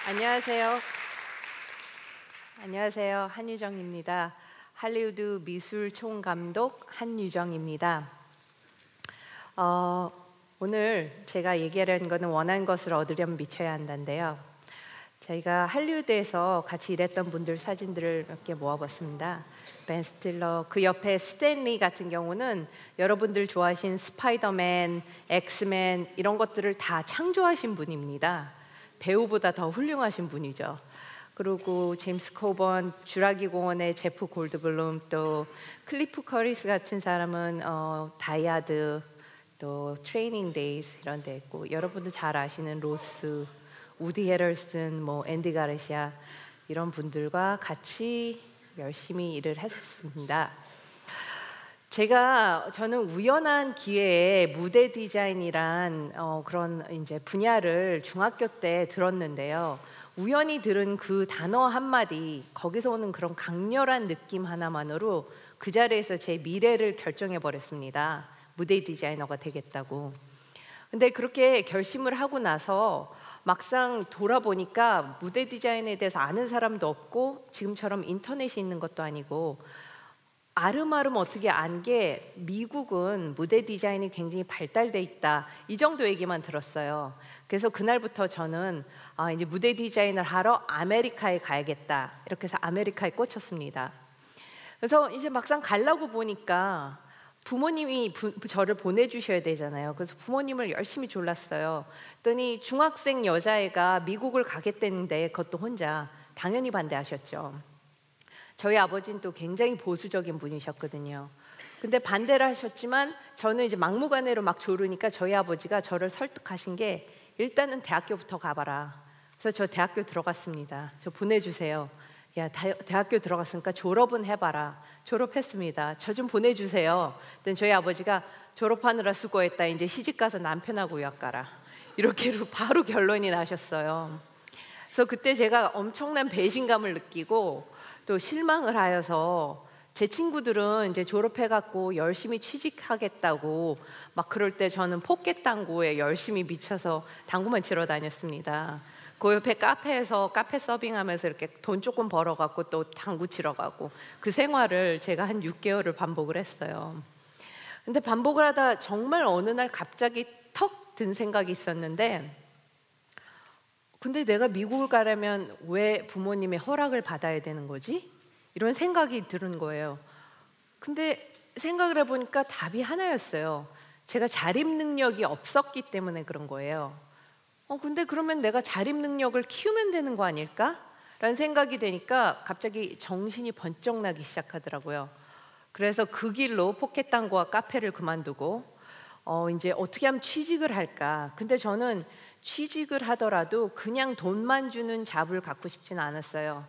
안녕하세요. 안녕하세요. 한유정입니다. 할리우드 미술 총감독 한유정입니다. 오늘 제가 얘기하려는 거는 원하는 것을 얻으려면 미쳐야 한다인데요. 저희가 할리우드에서 같이 일했던 분들 사진들을 몇 개 모아봤습니다. 벤 스틸러, 그 옆에 스탠리 같은 경우는 여러분들 좋아하신 스파이더맨, 엑스맨 이런 것들을 다 창조하신 분입니다. 배우보다 더 훌륭하신 분이죠. 그리고 제임스 코번, 주라기 공원의 제프 골드블룸, 또 클리프 커리스 같은 사람은 다이아드, 또 트레이닝 데이즈 이런 데 있고, 여러분도 잘 아시는 로스, 우디 헤럴슨, 뭐 앤디 가르시아 이런 분들과 같이 열심히 일을 했었습니다. 저는 우연한 기회에 무대 디자인이란 그런 이제 분야를 중학교 때 들었는데요. 우연히 들은 그 단어 한마디, 거기서 오는 그런 강렬한 느낌 하나만으로 그 자리에서 제 미래를 결정해 버렸습니다. 무대 디자이너가 되겠다고. 근데 그렇게 결심을 하고 나서 막상 돌아보니까 무대 디자인에 대해서 아는 사람도 없고, 지금처럼 인터넷이 있는 것도 아니고, 아름아름 어떻게 안 게 미국은 무대 디자인이 굉장히 발달돼 있다, 이 정도 얘기만 들었어요. 그래서 그날부터 저는 이제 무대 디자인을 하러 아메리카에 가야겠다, 이렇게 해서 아메리카에 꽂혔습니다. 그래서 이제 막상 가려고 보니까 부모님이 저를 보내주셔야 되잖아요. 그래서 부모님을 열심히 졸랐어요. 그랬더니 중학생 여자애가 미국을 가겠다는데 그것도 혼자, 당연히 반대하셨죠. 저희 아버지는 또 굉장히 보수적인 분이셨거든요. 근데 반대를 하셨지만 저는 이제 막무가내로 막 조르니까 저희 아버지가 저를 설득하신 게, 일단은 대학교부터 가봐라. 그래서 저 대학교 들어갔습니다. 저 보내주세요. 야, 대학교 들어갔으니까 졸업은 해봐라. 졸업했습니다. 저 좀 보내주세요. 그랬더니 저희 아버지가, 졸업하느라 수고했다. 이제 시집가서 남편하고 유학 가라. 이렇게로 바로 결론이 나셨어요. 그래서 그때 제가 엄청난 배신감을 느끼고 또 실망을 하여서, 제 친구들은 이제 졸업해갖고 열심히 취직하겠다고 막 그럴 때 저는 포켓 당구에 열심히 미쳐서 당구만 치러 다녔습니다. 그 옆에 카페에서 카페 서빙하면서 이렇게 돈 조금 벌어갖고 또 당구 치러 가고, 그 생활을 제가 한 6개월을 반복을 했어요. 근데 반복을 하다 정말 어느 날 갑자기 턱 든 생각이 있었는데, 근데 내가 미국을 가려면 왜 부모님의 허락을 받아야 되는 거지? 이런 생각이 드는 거예요. 근데 생각을 해보니까 답이 하나였어요. 제가 자립 능력이 없었기 때문에 그런 거예요. 근데 그러면 내가 자립 능력을 키우면 되는 거 아닐까? 라는 생각이 되니까 갑자기 정신이 번쩍 나기 시작하더라고요. 그래서 그 길로 포켓 당구와 카페를 그만두고 이제 어떻게 하면 취직을 할까? 근데 저는 취직을 하더라도 그냥 돈만 주는 잡을 갖고 싶지는 않았어요.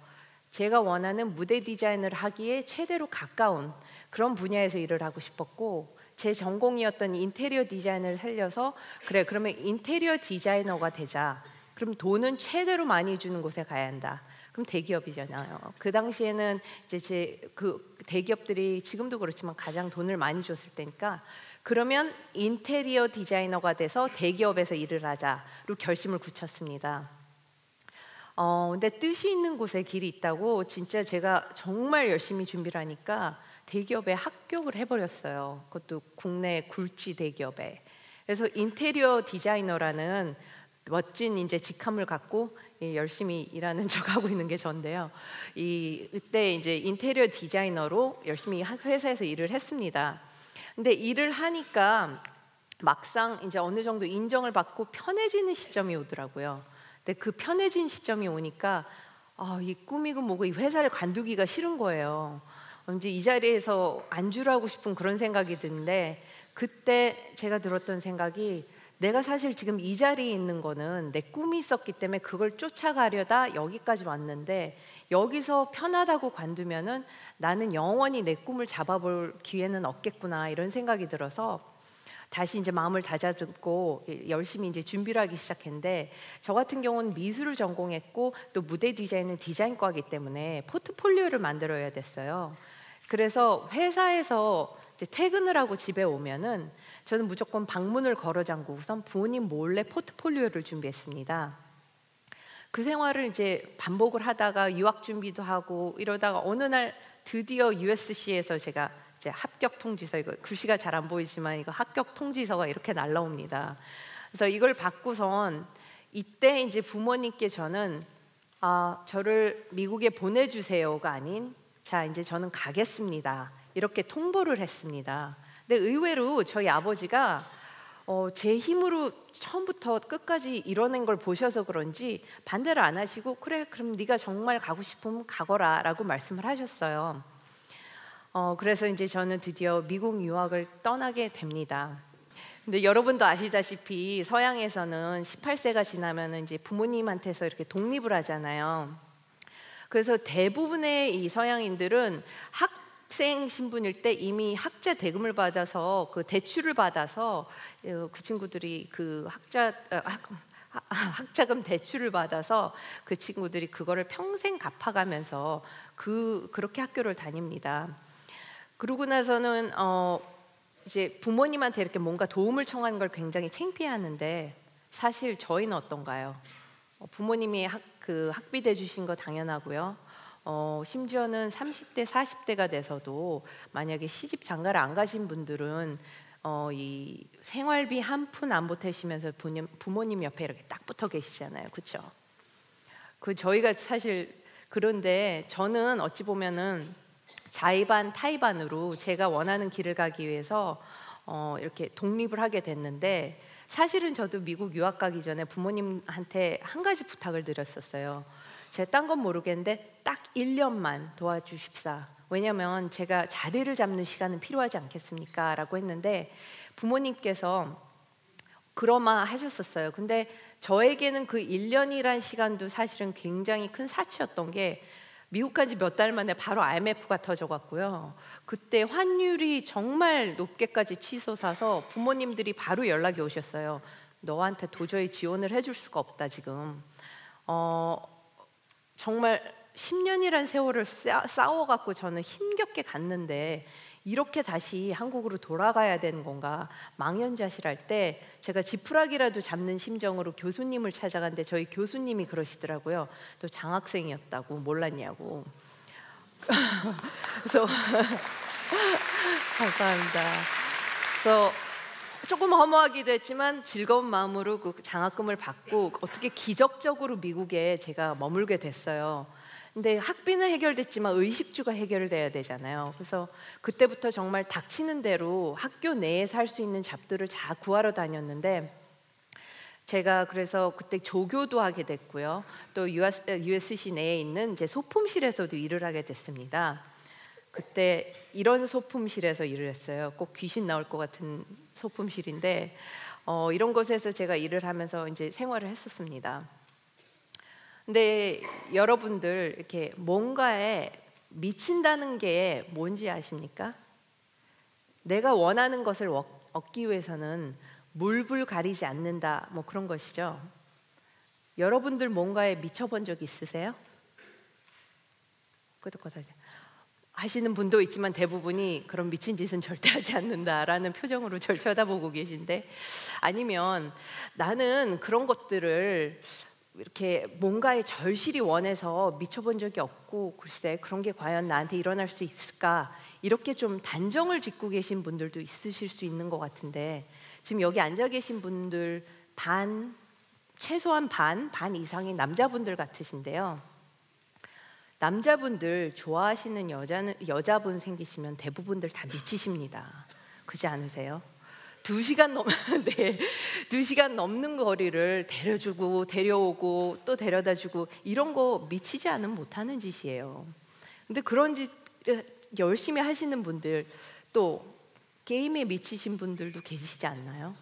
제가 원하는 무대 디자인을 하기에 최대로 가까운 그런 분야에서 일을 하고 싶었고, 제 전공이었던 인테리어 디자인을 살려서, 그래 그러면 인테리어 디자이너가 되자. 그럼 돈은 최대로 많이 주는 곳에 가야 한다. 그럼 대기업이잖아요. 그 당시에는 이제 그 대기업들이 지금도 그렇지만 가장 돈을 많이 줬을 때니까, 그러면 인테리어 디자이너가 돼서 대기업에서 일을 하자로 결심을 굳혔습니다. 근데 뜻이 있는 곳에 길이 있다고 진짜 제가 정말 열심히 준비를 하니까 대기업에 합격을 해버렸어요. 그것도 국내 굴지 대기업에. 그래서 인테리어 디자이너라는 멋진 이제 직함을 갖고 열심히 일하는 척하고 있는 게 전데요. 이때 이제 인테리어 디자이너로 열심히 회사에서 일을 했습니다. 근데 일을 하니까 막상 이제 어느 정도 인정을 받고 편해지는 시점이 오더라고요. 근데 그 편해진 시점이 오니까 이 꿈이고 뭐고 이 회사를 관두기가 싫은 거예요. 이제 이 자리에서 안주하고 싶은 그런 생각이 드는데, 그때 제가 들었던 생각이, 내가 사실 지금 이 자리에 있는 거는 내 꿈이 있었기 때문에 그걸 쫓아가려다 여기까지 왔는데, 여기서 편하다고 관두면은 나는 영원히 내 꿈을 잡아볼 기회는 없겠구나, 이런 생각이 들어서 다시 이제 마음을 다잡고 열심히 이제 준비를 하기 시작했는데, 저 같은 경우는 미술을 전공했고 또 무대 디자인은 디자인과이기 때문에 포트폴리오를 만들어야 됐어요. 그래서 회사에서 이제 퇴근을 하고 집에 오면은 저는 무조건 방문을 걸어 잠그고선 부모님 몰래 포트폴리오를 준비했습니다. 그 생활을 이제 반복을 하다가 유학 준비도 하고 이러다가 어느 날 드디어 USC에서 제가 이제 합격 통지서, 이거 글씨가 잘 안 보이지만 이거 합격 통지서가 이렇게 날라옵니다. 그래서 이걸 받고선 이때 이제 부모님께 저는 저를 미국에 보내주세요가 아닌 자 이제 저는 가겠습니다 이렇게 통보를 했습니다. 근데 의외로 저희 아버지가 제 힘으로 처음부터 끝까지 이뤄낸 걸 보셔서 그런지 반대를 안 하시고 그래 그럼 네가 정말 가고 싶으면 가거라 라고 말씀을 하셨어요. 그래서 이제 저는 드디어 미국 유학을 떠나게 됩니다. 근데 여러분도 아시다시피 서양에서는 18세가 지나면 이제 부모님한테서 이렇게 독립을 하잖아요. 그래서 대부분의 이 서양인들은 학생 신분일 때 이미 학자 대금을 받아서 그 대출을 받아서 그 친구들이 그 학자금 대출을 받아서 그 친구들이 그거를 평생 갚아가면서 그렇게 학교를 다닙니다. 그러고 나서는 이제 부모님한테 이렇게 뭔가 도움을 청하는 걸 굉장히 창피해하는데 사실 저희는 어떤가요? 부모님이 학비 대주신 거 당연하고요. 심지어는 30대, 40대가 돼서도 만약에 시집 장가를 안 가신 분들은 이 생활비 한 푼 안 보태시면서 부모님 옆에 이렇게 딱 붙어 계시잖아요, 그렇죠? 저희가 사실 그런데 저는 어찌 보면은 자의반 타의반으로 제가 원하는 길을 가기 위해서 이렇게 독립을 하게 됐는데 사실은 저도 미국 유학 가기 전에 부모님한테 한 가지 부탁을 드렸었어요. 제가 딴 건 모르겠는데 딱 1년만 도와주십사. 왜냐면 제가 자리를 잡는 시간은 필요하지 않겠습니까? 라고 했는데 부모님께서 그러마 하셨었어요. 근데 저에게는 그 1년이란 시간도 사실은 굉장히 큰 사치였던 게 미국 간 지 몇 달 만에 바로 IMF가 터져갔고요. 그때 환율이 정말 높게까지 치솟아서 부모님들이 바로 연락이 오셨어요. 너한테 도저히 지원을 해줄 수가 없다 지금. 정말 10년이란 세월을 싸워갖고 저는 힘겹게 갔는데 이렇게 다시 한국으로 돌아가야 되는 건가 망연자실할 때 제가 지푸라기라도 잡는 심정으로 교수님을 찾아갔는데 저희 교수님이 그러시더라고요. 또 장학생이었다고 몰랐냐고. 그래서 감사합니다. 그래서 조금 허무하기도 했지만 즐거운 마음으로 그 장학금을 받고 어떻게 기적적으로 미국에 제가 머물게 됐어요. 근데 학비는 해결됐지만 의식주가 해결돼야 되잖아요. 그래서 그때부터 정말 닥치는 대로 학교 내에서 할 수 있는 잡들을 다 구하러 다녔는데 제가 그래서 그때 조교도 하게 됐고요. 또 USC 내에 있는 이제 소품실에서도 일을 하게 됐습니다. 그때 이런 소품실에서 일을 했어요. 꼭 귀신 나올 것 같은 소품실인데 이런 곳에서 제가 일을 하면서 이제 생활을 했었습니다. 근데 여러분들 이렇게 뭔가에 미친다는 게 뭔지 아십니까? 내가 원하는 것을 얻기 위해서는 물불 가리지 않는다, 뭐 그런 것이죠. 여러분들 뭔가에 미쳐본 적 있으세요? 하시는 분도 있지만 대부분이 그런 미친 짓은 절대 하지 않는다라는 표정으로 절 쳐다보고 계신데, 아니면 나는 그런 것들을 이렇게 뭔가에 절실히 원해서 미쳐본 적이 없고 글쎄 그런 게 과연 나한테 일어날 수 있을까, 이렇게 좀 단정을 짓고 계신 분들도 있으실 수 있는 것 같은데 지금 여기 앉아 계신 분들 최소한 반 이상이 남자분들 같으신데요. 남자분들 좋아하시는 여자분 생기시면 대부분들 다 미치십니다. 그렇지 않으세요? 2시간 네, 2시간 넘는 거리를 데려주고 데려오고 또 데려다주고 이런 거 미치지 않으면 못하는 짓이에요. 근데 그런 짓 열심히 하시는 분들, 또 게임에 미치신 분들도 계시지 않나요?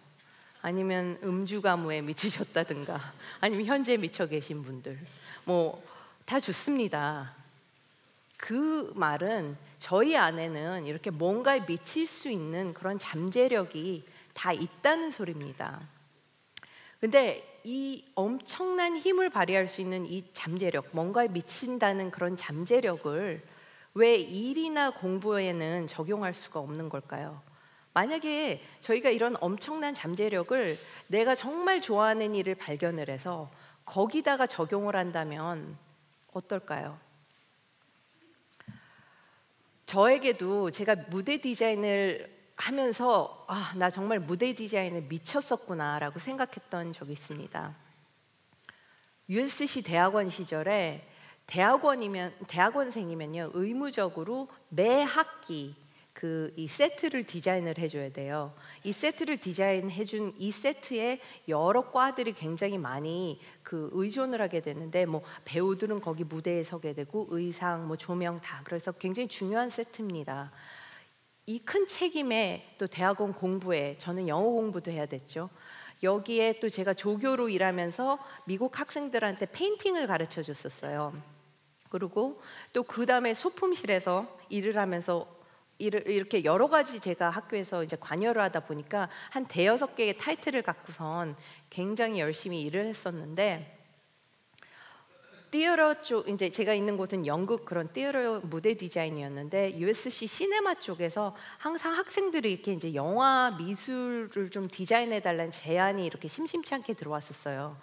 아니면 음주 가무에 미치셨다든가 아니면 현재 미쳐 계신 분들 뭐 다 좋습니다. 그 말은 저희 안에는 이렇게 뭔가에 미칠 수 있는 그런 잠재력이 다 있다는 소리입니다. 근데 이 엄청난 힘을 발휘할 수 있는 이 잠재력, 뭔가에 미친다는 그런 잠재력을 왜 일이나 공부에는 적용할 수가 없는 걸까요? 만약에 저희가 이런 엄청난 잠재력을 내가 정말 좋아하는 일을 발견을 해서 거기다가 적용을 한다면 어떨까요? 저에게도 제가 무대 디자인을 하면서 나 정말 무대 디자인에 미쳤었구나 라고 생각했던 적이 있습니다. USC 대학원 시절에 대학원생이면요 의무적으로 매 학기 이 세트를 디자인을 해줘야 돼요. 이 세트를 디자인해준 이 세트에 여러 과들이 굉장히 많이 의존을 하게 되는데, 뭐 배우들은 거기 무대에 서게 되고 의상, 뭐 조명 다, 그래서 굉장히 중요한 세트입니다. 이 큰 책임에 또 대학원 공부에 저는 영어 공부도 해야 됐죠. 여기에 또 제가 조교로 일하면서 미국 학생들한테 페인팅을 가르쳐 줬었어요. 그리고 또 그 다음에 소품실에서 일을 하면서 이렇게 여러 가지 제가 학교에서 이제 관여를 하다 보니까 한 대여섯 개의 타이틀을 갖고선 굉장히 열심히 일을 했었는데, 티어러 쪽, 이제 제가 있는 곳은 영국 그런 티어러 무대 디자인이었는데 USC 시네마 쪽에서 항상 학생들이 이렇게 이제 영화 미술을 좀 디자인해 달라는 제안이 이렇게 심심치 않게 들어왔었어요.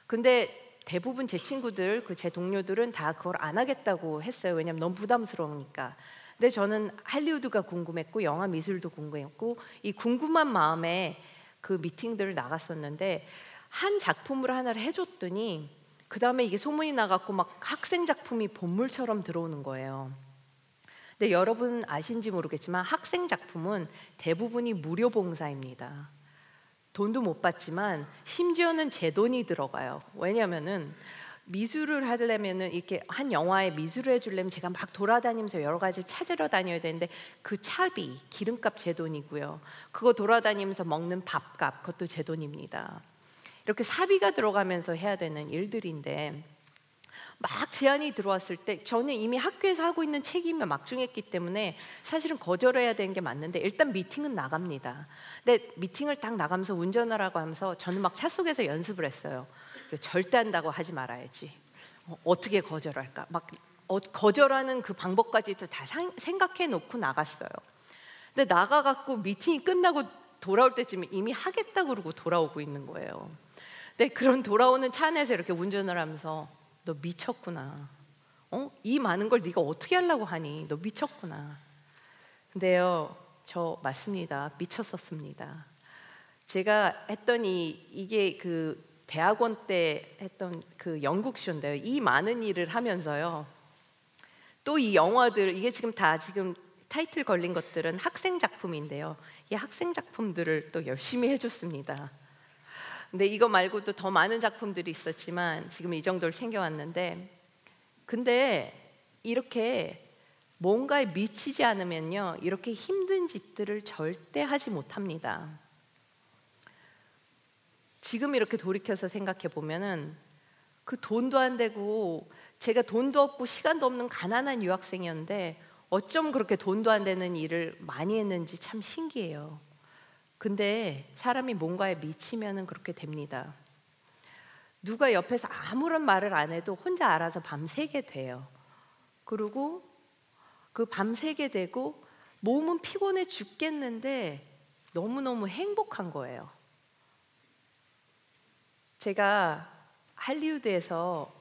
근데 대부분 제 친구들, 제 동료들은 다 그걸 안 하겠다고 했어요. 왜냐면 너무 부담스러우니까. 근데 저는 할리우드가 궁금했고 영화 미술도 궁금했고, 이 궁금한 마음에 그 미팅들을 나갔었는데, 한 작품을 하나를 해줬더니 그 다음에 이게 소문이 나갖고 막 학생 작품이 본물처럼 들어오는 거예요. 근데 여러분 아신지 모르겠지만 학생 작품은 대부분이 무료 봉사입니다. 돈도 못 받지만 심지어는 제 돈이 들어가요. 왜냐하면은 미술을 하려면은 이렇게 한 영화에 미술을 해주려면 제가 막 돌아다니면서 여러 가지를 찾으러 다녀야 되는데, 그 차비, 기름값 제 돈이고요. 그거 돌아다니면서 먹는 밥값, 그것도 제 돈입니다. 이렇게 사비가 들어가면서 해야 되는 일들인데, 막 제안이 들어왔을 때 저는 이미 학교에서 하고 있는 책임에 막중했기 때문에 사실은 거절해야 되는 게 맞는데, 일단 미팅은 나갑니다. 근데 미팅을 딱 나가면서 운전을 하고 하면서 저는 막 차 속에서 연습을 했어요. 절대 한다고 하지 말아야지. 어떻게 거절할까? 막 거절하는 그 방법까지도 다 생각해 놓고 나갔어요. 근데 나가갖고 미팅이 끝나고 돌아올 때쯤에 이미 하겠다고 그러고 돌아오고 있는 거예요. 근데 그런 돌아오는 차 안에서 이렇게 운전을 하면서 너 미쳤구나. 이 많은 걸 네가 어떻게 하려고 하니? 너 미쳤구나. 근데요, 저 맞습니다. 미쳤었습니다. 제가 했던 이게 그 대학원 때 했던 그 영국 쇼인데요. 이 많은 일을 하면서요, 또 이 영화들, 이게 지금 타이틀 걸린 것들은 학생 작품인데요, 이 학생 작품들을 또 열심히 해줬습니다. 근데 이거 말고도 더 많은 작품들이 있었지만 지금 이 정도를 챙겨왔는데, 근데 이렇게 뭔가에 미치지 않으면요 이렇게 힘든 짓들을 절대 하지 못합니다. 지금 이렇게 돌이켜서 생각해 보면은 그 돈도 안 되고 제가 돈도 없고 시간도 없는 가난한 유학생이었는데 어쩜 그렇게 돈도 안 되는 일을 많이 했는지 참 신기해요. 근데 사람이 뭔가에 미치면은 그렇게 됩니다. 누가 옆에서 아무런 말을 안 해도 혼자 알아서 밤새게 돼요. 그리고 그 밤새게 되고 몸은 피곤해 죽겠는데 너무너무 행복한 거예요. 제가 할리우드에서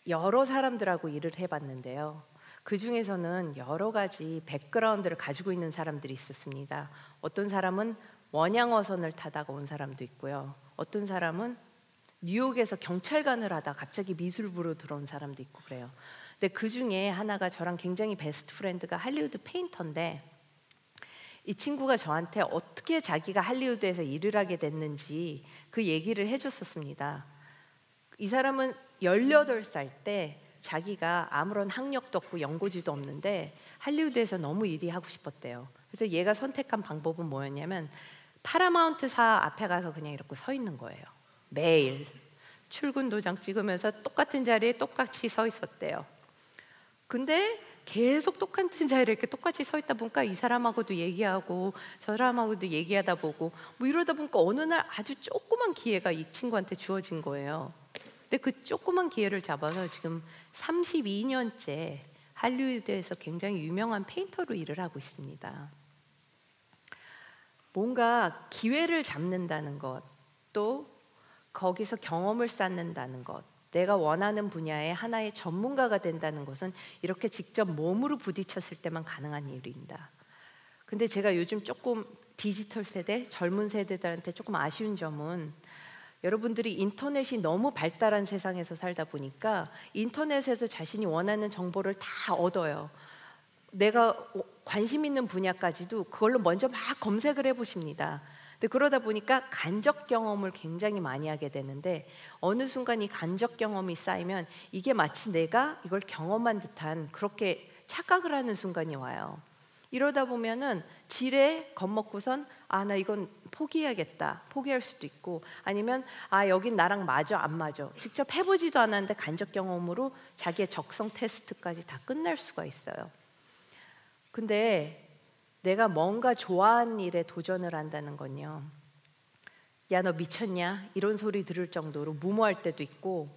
여러 사람들하고 일을 해봤는데요, 그 중에서는 여러 가지 백그라운드를 가지고 있는 사람들이 있었습니다. 어떤 사람은 원양어선을 타다가 온 사람도 있고요, 어떤 사람은 뉴욕에서 경찰관을 하다 갑자기 미술부로 들어온 사람도 있고 그래요. 근데 그 중에 하나가 저랑 굉장히 베스트 프렌드가 할리우드 페인터인데, 이 친구가 저한테 어떻게 자기가 할리우드에서 일을 하게 됐는지 그 얘기를 해줬었습니다. 이 사람은 18살 때 자기가 아무런 학력도 없고 연고지도 없는데 할리우드에서 너무 일이 하고 싶었대요. 그래서 얘가 선택한 방법은 뭐였냐면 파라마운트사 앞에 가서 그냥 이렇게 서 있는 거예요. 매일 출근 도장 찍으면서 똑같은 자리에 똑같이 서 있었대요. 근데 계속 똑같은 자리에 이렇게 똑같이 서 있다 보니까 이 사람하고도 얘기하고 저 사람하고도 얘기하다 보고 뭐 이러다 보니까 어느 날 아주 조그만 기회가 이 친구한테 주어진 거예요. 근데 그 조그만 기회를 잡아서 지금 32년째 할리우드에서 굉장히 유명한 페인터로 일을 하고 있습니다. 뭔가 기회를 잡는다는 것, 또 거기서 경험을 쌓는다는 것, 내가 원하는 분야의 하나의 전문가가 된다는 것은 이렇게 직접 몸으로 부딪혔을 때만 가능한 일입니다. 근데 제가 요즘 조금 디지털 세대, 젊은 세대들한테 조금 아쉬운 점은 여러분들이 인터넷이 너무 발달한 세상에서 살다 보니까 인터넷에서 자신이 원하는 정보를 다 얻어요. 내가 관심 있는 분야까지도 그걸로 먼저 막 검색을 해보십니다. 근데 그러다 보니까 간접 경험을 굉장히 많이 하게 되는데 어느 순간 이 간접 경험이 쌓이면 이게 마치 내가 이걸 경험한 듯한 그렇게 착각을 하는 순간이 와요. 이러다 보면은 지레 겁먹고선 나 이건 포기해야겠다, 포기할 수도 있고, 아니면 여긴 나랑 맞아 안 맞아, 직접 해보지도 않았는데 간접 경험으로 자기의 적성 테스트까지 다 끝날 수가 있어요. 근데 내가 뭔가 좋아하는 일에 도전을 한다는 건요, 야 너 미쳤냐 이런 소리 들을 정도로 무모할 때도 있고,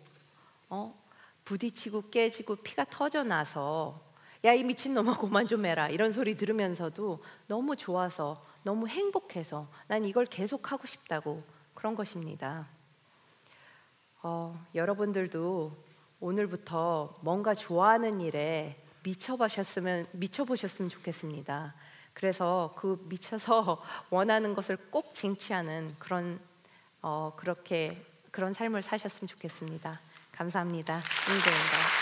부딪히고 깨지고 피가 터져나서 야 이 미친놈아 그만 좀 해라 이런 소리 들으면서도 너무 좋아서, 너무 행복해서 난 이걸 계속 하고 싶다고, 그런 것입니다. 여러분들도 오늘부터 뭔가 좋아하는 일에 미쳐보셨으면 좋겠습니다. 그래서 그 미쳐서 원하는 것을 꼭 쟁취하는 그런 삶을 사셨으면 좋겠습니다. 감사합니다. 인도입니다.